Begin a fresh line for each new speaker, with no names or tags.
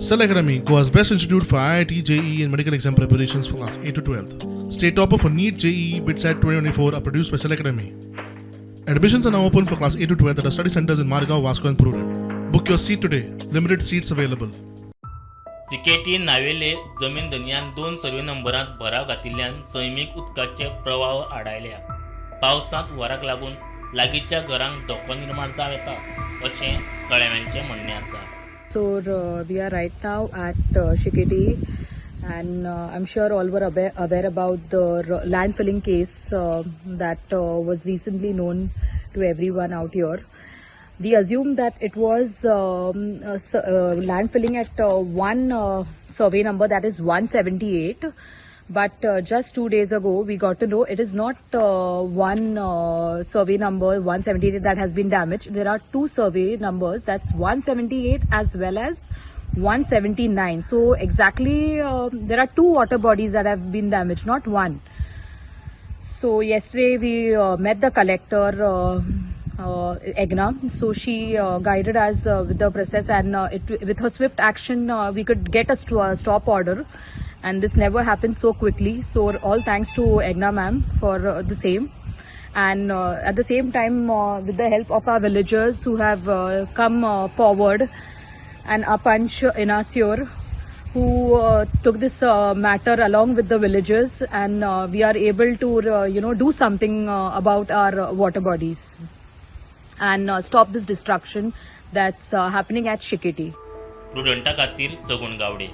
Cell Academy, Goa's best institute for IIT, JEE and medical exam preparations for class 8 to 12th. State topper for NEET, JEE, BITSAT 2024 are produced by Cell Academy. Admissions are now open for class 8 to 12th at our study centers in Margao, Vasco and Prudent. Book your seat today. Limited seats available.
सिकेटी नावेले जमीन दनयान 2 सर्वे नंबरात भराव घातिल्ल्यान सैमीक उदकाचे प्रवाह आडायल्या. पावसांत वराक लागून लागींच्या घरांक धोको निर्माण जाव येता अशें तळेव्यांचें म्हणणें आसा.
So we are right now at Shiketi, and I'm sure all were aware about the land filling case that was recently known to everyone out here. We assume that it was land filling at one survey number, that is 178. But just 2 days ago, we got to know it is not one survey number 178 that has been damaged. There are two survey numbers, that's 178 as well as 179. So exactly there are two water bodies that have been damaged, not one. So yesterday we met the collector, Egna. So she guided us with the process, and with her swift action we could get a stop order, and this never happened so quickly. So all thanks to Egna ma'am for the same. And at the same time, with the help of our villagers who have come forward, and Apanch Inasur, who took this matter along with the villagers, and we are able to do something about our water bodies and stop this destruction that's happening at Shiketi.
प्रुडंटा खातीर सगुण गावडे.